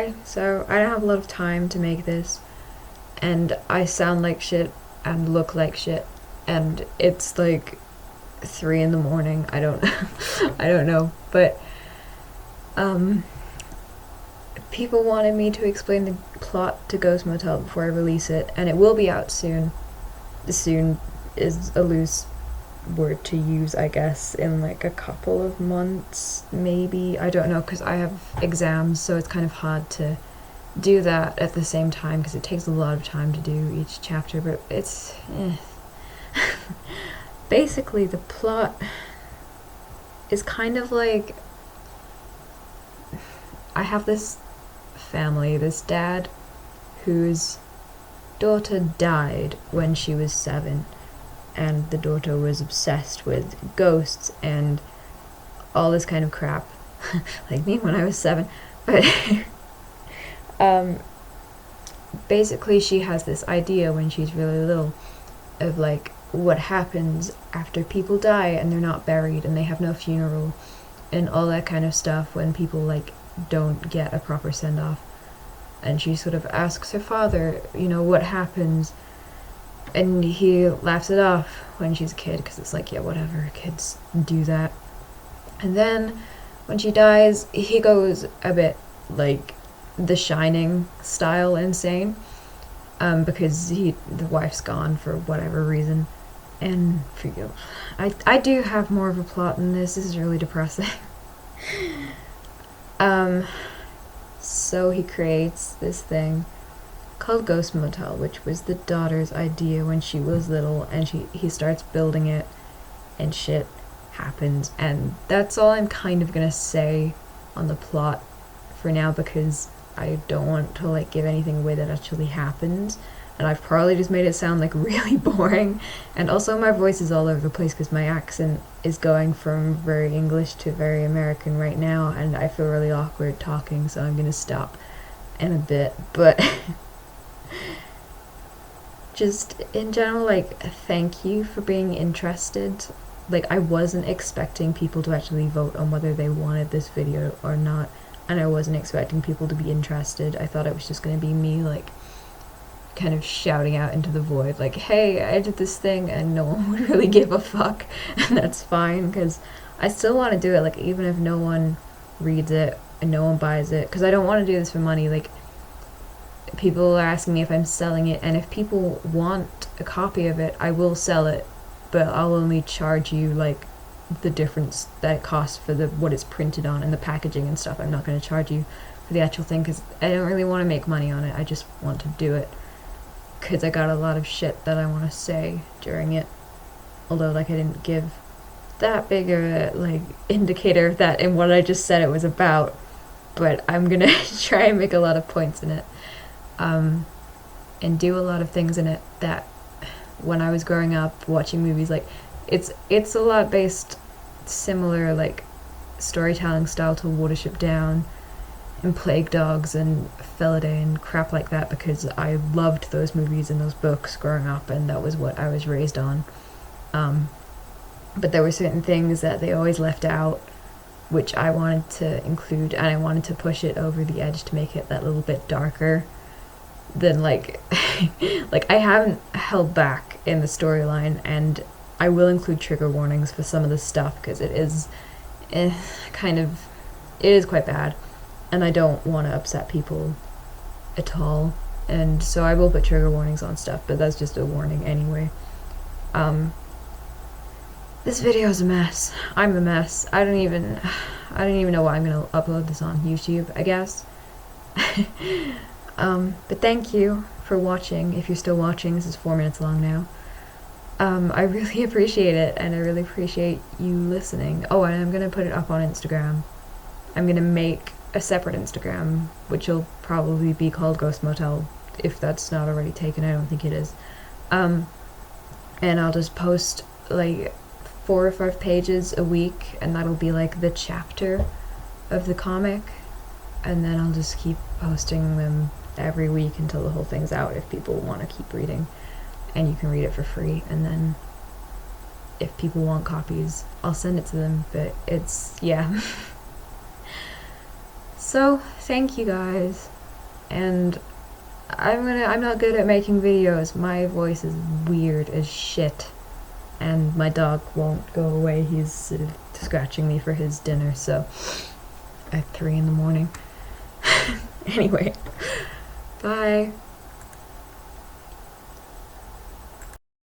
Okay, so I don't have a lot of time to make this, and I sound like shit and look like shit, and it's like 3 in the morning. I don't I don't know, but people wanted me to explain the plot to Ghost Motel before I release it, and it will be out soon. Soon is a loose word to use, I guess, in like a couple of months, maybe. I don't know, because I have exams, so it's kind of hard to do that at the same time because it takes a lot of time to do each chapter, but it's basically the plot is kind of like, I have this family, this dad whose daughter died when she was 7, and the daughter was obsessed with ghosts and all this kind of crap like me when I was 7, but basically she has this idea when she's really little of like what happens after people die and they're not buried and they have no funeral and all that kind of stuff when people like don't get a proper send-off. And she sort of asks her father, you know, what happens, and he laughs it off when she's a kid because it's like, yeah, whatever, kids do that. And then when she dies, he goes a bit like The Shining style insane, because the wife's gone for whatever reason. And for you, I do have more of a plot than this. This is really depressing. So he creates this thing called Ghost Motel, which was the daughter's idea when she was little, and he starts building it, and shit happens. And that's all I'm kind of gonna say on the plot for now, because I don't want to like give anything away that actually happens, and I've probably just made it sound like really boring. And also my voice is all over the place because my accent is going from very English to very American right now, and I feel really awkward talking, so I'm gonna stop in a bit. But just in general, like, thank you for being interested. Like, I wasn't expecting people to actually vote on whether they wanted this video or not, and I wasn't expecting people to be interested. I thought it was just gonna be me, like, kind of shouting out into the void, like, hey, I did this thing, and no one would really give a fuck. And that's fine, because I still want to do it, like, even if no one reads it and no one buys it, because I don't want to do this for money. Like, people are asking me if I'm selling it, and if people want a copy of it, I will sell it, but I'll only charge you, like, the difference that it costs for the what it's printed on and the packaging and stuff. I'm not going to charge you for the actual thing, because I don't really want to make money on it. I just want to do it because I got a lot of shit that I want to say during it, although, like, I didn't give that big of a, like, indicator of that in what I just said it was about, but I'm gonna try and make a lot of points in it, and do a lot of things in it that when I was growing up watching movies, like, it's a lot based similar, like, storytelling style to Watership Down and Plague Dogs and Felidae and crap like that, because I loved those movies and those books growing up, and that was what I was raised on. But there were certain things that they always left out, which I wanted to include, and I wanted to push it over the edge to make it that little bit darker than, like, like, I haven't held back in the storyline, and I will include trigger warnings for some of this stuff, because it is it is quite bad, and I don't want to upset people at all, and so I will put trigger warnings on stuff, but that's just a warning anyway. This video is a mess. I'm a mess. I don't even know why I'm gonna upload this on YouTube, I guess. But thank you for watching. If you're still watching, this is 4 minutes long now. I really appreciate it, and I really appreciate you listening. Oh, and I'm gonna put it up on Instagram. I'm gonna make a separate Instagram, which will probably be called Ghost Motel, if that's not already taken. I don't think it is. And I'll just post, like, 4 or 5 pages a week, and that'll be like the chapter of the comic, and then I'll just keep posting them every week until the whole thing's out, if people want to keep reading, and you can read it for free. And then if people want copies, I'll send it to them, but it's, yeah. So thank you guys, and I'm not good at making videos. My voice is weird as shit, and my dog won't go away. He's scratching me for his dinner, so at 3 in the morning. Anyway, bye.